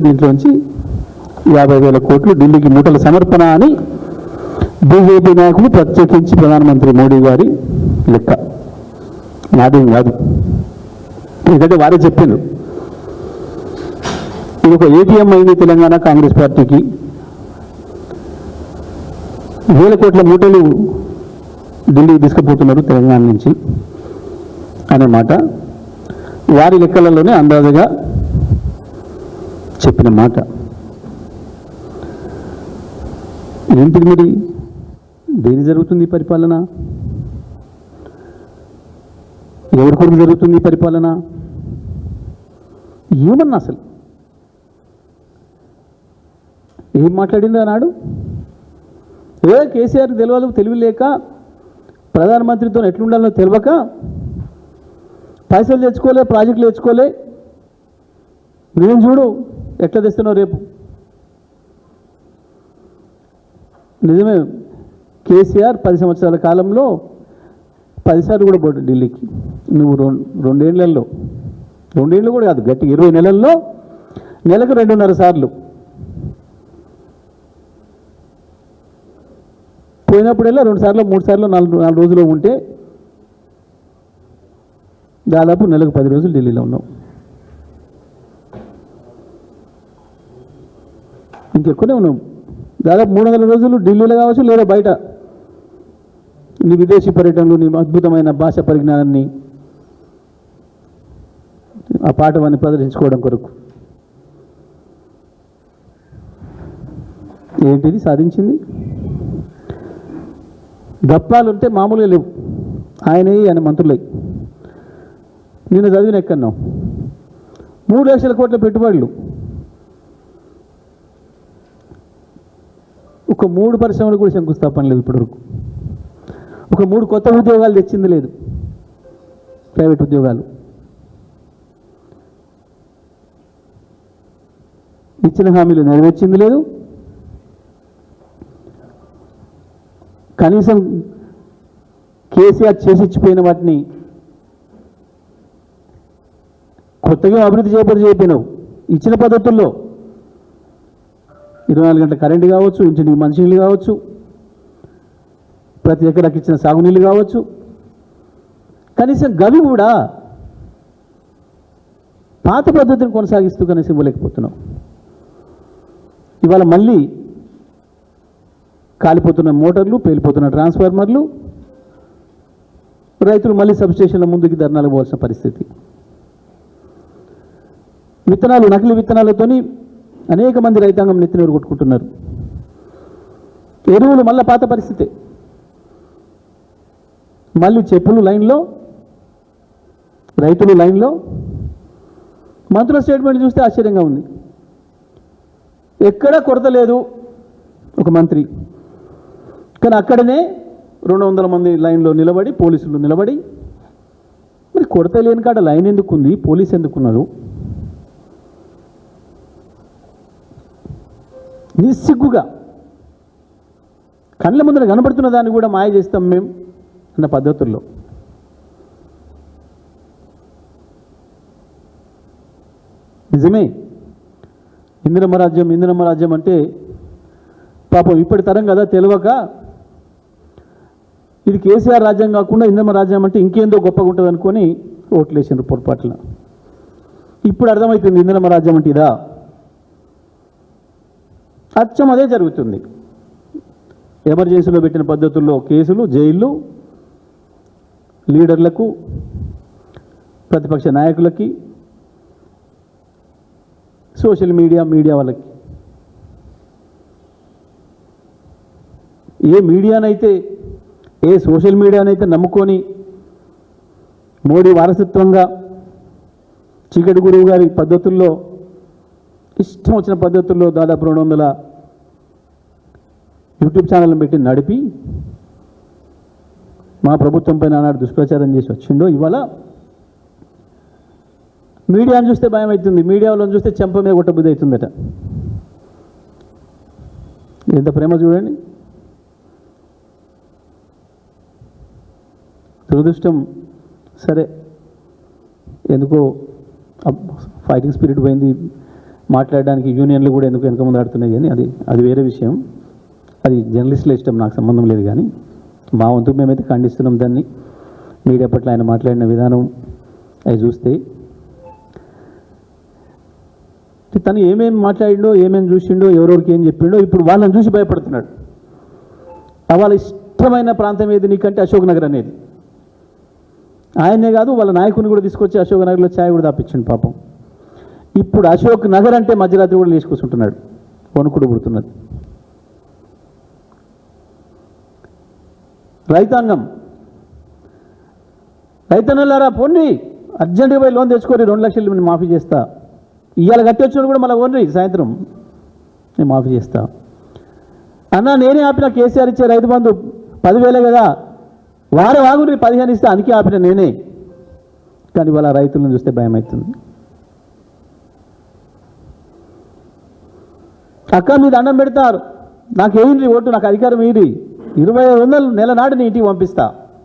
దీంట్లోంచి 50,000 కోట్లు ఢిల్లీకి మూటల సమర్పణ అని బీజేపీ నాయకులు ప్రత్యేకించి ప్రధానమంత్రి మోడీ గారి లెక్క, నాదేం కాదు. ఎందుకంటే వారే చెప్పిండ్రు ఇది ఒక ఏటీఎం అయింది తెలంగాణ కాంగ్రెస్ పార్టీకి, 1,000 కోట్ల మూటలు ఢిల్లీకి తీసుకుపోతున్నారు తెలంగాణ నుంచి అనే మాట వారి లెక్కలలోనే అందాజగా చెప్పిన మాట. ఏంటిది మరి, దేని జరుగుతుంది పరిపాలన, ఎవరి కొరకు జరుగుతుంది పరిపాలన, ఏమన్నా అసలు ఏం మాట్లాడింది అన్నాడు. కేసీఆర్ తెలియదు, తెలివి లేక ప్రధానమంత్రితో ఎట్లుండాలో తెలియక పైసలు తెచ్చుకోలే, ప్రాజెక్టులు తెచ్చుకోలే, నేను చూడు ఎట్లా తెస్తున్నావు రేపు. నిజమే, కేసీఆర్ 10 సంవత్సరాల కాలంలో 10 సార్లు కూడా పోటీ ఢిల్లీకి. నువ్వు 2 ఏళ్లలో, 2 ఏళ్ళు కూడా కాదు, గట్టి 20 నెలల్లో నెలకు 2.5 సార్లు పోయినప్పుడల్లా 2 సార్లు 3 సార్లు 4 రోజులు ఉంటే దాదాపు నెలకు 10 రోజులు ఢిల్లీలో ఉన్నాం. ఇంకెక్కువనే ఉన్నాం, దాదాపు 300 రోజులు ఢిల్లీలో కావచ్చు లేదా బయట నీ విదేశీ పర్యటనలు, నీ అద్భుతమైన భాష పరిజ్ఞానాన్ని, ఆ పాఠవాన్ని ప్రదర్శించుకోవడం కొరకు. ఏంటిది సాధించింది? గప్పాలుంటే మామూలుగా లేవు, ఆయన మంత్రులై. నేను చదివిన ఎక్కన్నాం 3 లక్షల కోట్ల పెట్టుబడులు, ఒక 3 పరిశ్రమలు కూడా శంకుస్థాపన లేదు ఇప్పటివరకు, ఒక 3 కొత్త ఉద్యోగాలు తెచ్చింది లేదు, ప్రైవేట్ ఉద్యోగాలు ఇచ్చిన హామీలు నెరవేర్చింది లేదు. కనీసం కేసీఆర్ చేసిచ్చిపోయిన వాటిని కొత్తగా అభివృద్ధి చేయకపోయినావు. ఇచ్చిన పద్ధతుల్లో 24 గంటల కరెంటు కావచ్చు, ఇంటికి మంచినీళ్ళు కావచ్చు, ప్రతి ఎకరాకి ఇచ్చిన సాగునీళ్ళు కావచ్చు, కనీసం గవి కూడా పాత పద్ధతిని కొనసాగిస్తూ కనీసం ఇవ్వలేకపోతున్నావు. ఇవాళ మళ్ళీ కాలిపోతున్న మోటార్లు, పేలిపోతున్న ట్రాన్స్ఫార్మర్లు, రైతులు మళ్ళీ సబ్స్టేషన్ల ముందుకి ధర్నాలు పోవాల్సిన పరిస్థితి. విత్తనాలు, నకిలీ విత్తనాలతోని అనేక మంది రైతాంగం నెత్తినీరు కొట్టుకుంటున్నారు. ఎరువులు మళ్ళీ పాత పరిస్థితే, మళ్ళీ చెప్పులు లైన్లో, రైతులు లైన్లో. మంత్రుల స్టేట్మెంట్ చూస్తే ఆశ్చర్యంగా ఉంది. ఎక్కడా కొరత లేదు ఒక మంత్రి, కానీ అక్కడనే 200 మంది లైన్లో నిలబడి, పోలీసులు నిలబడి, మరి కొరత లేని కాడ లైన్ ఎందుకుంది, పోలీసు ఎందుకున్నారు? నిస్సిగ్గుగా కళ్ళ ముందర కనబడుతున్న దాన్ని కూడా మాయ చేస్తాం మేము అన్న పద్ధతుల్లో. నిజమే, ఇందిరమ్మ రాజ్యం అంటే పాపం ఇప్పటి తరం కదా తెలియక ఇది కేసీఆర్ రాజ్యం కాకుండా ఇందిరమ్మ రాజ్యం అంటే ఇంకేందో గొప్పగా ఉంటుంది అనుకొని ఓట్లేసారు పొరపాట్ల. ఇప్పుడు అర్థమవుతుంది ఇందిరమ్మ రాజ్యం అంటే ఇదా. అచ్చం అదే జరుగుతుంది. ఎమర్జెన్సీలో పెట్టిన పద్ధతుల్లో కేసులు, జైళ్ళు, లీడర్లకు, ప్రతిపక్ష నాయకులకి, సోషల్ మీడియా వాళ్ళకి. ఏ మీడియానైతే, ఏ సోషల్ మీడియానైతే నమ్ముకొని మోడీ వారసత్వంగా చీకటి గురువు గారి పద్ధతుల్లో, ఇష్టం వచ్చిన పద్ధతుల్లో దాదాపు 200 యూట్యూబ్ ఛానళ్ళను పెట్టి నడిపి మా ప్రభుత్వం పైన ఆనాడు దుష్ప్రచారం చేసి వచ్చిండో, ఇవాళ మీడియాను చూస్తే భయం అవుతుంది, మీడియాలో చూస్తే చెంప మీద కొట్టబుద్ధి అవుతుందట. ఎంత ప్రేమ చూడండి. దురదృష్టం, సరే ఎందుకో ఫైటింగ్ స్పిరిట్ పోయింది, మాట్లాడడానికి యూనియన్లు కూడా ఎందుకు వెనక ముందు ఆడుతున్నాయి కానీ అది వేరే విషయం. అది జర్నలిస్టుల ఇష్టం, నాకు సంబంధం లేదు. కానీ మా వంతు మేమైతే ఖండిస్తున్నాం దాన్ని. మీడియా పట్ల ఆయన మాట్లాడిన విధానం అవి చూస్తే తను ఏమేమి మాట్లాడిండో, ఏమేమి చూసిండో, ఎవరెవరికి ఏం చెప్పిండో ఇప్పుడు వాళ్ళని చూసి భయపడుతున్నాడు. వాళ్ళ ఇష్టమైన ప్రాంతం ఏది నీకంటే అశోక్ నగర్ అనేది. ఆయనే కాదు వాళ్ళ నాయకుని కూడా తీసుకొచ్చి అశోక్ నగర్లో ఛాయ్ కూడా దాపించండి పాపం. ఇప్పుడు అశోక్ నగర్ అంటే మధ్యరాత్రి కూడా లేచి కూర్చుంటున్నాడు, వణుకుడు పుడుతున్నది. రైతన్నలారా పోండి, అర్జెంటుగా పోయి లోన్ తెచ్చుకోరి, 2 లక్షలు నేను మాఫీ చేస్తా. ఇవాళ కట్టి వచ్చిన కూడా మళ్ళీ ఓన్రి సాయంత్రం నేను మాఫీ చేస్తా. అన్న నేనే ఆపిన, కేసీఆర్ ఇచ్చే రైతు బంధు 10,000 కదా, వారం ఆగురి 15 ఇస్తా, అందుకే ఆపిన నేనే. కానీ వాళ్ళ రైతులను చూస్తే భయం అవుతుంది. అక్క మీద దండం పెడతారు, నాకు వేయండి ఓటు, నాకు అధికారం వేయండి, 2500 నెల నాడు నీ ఇంటికి పంపిస్తా.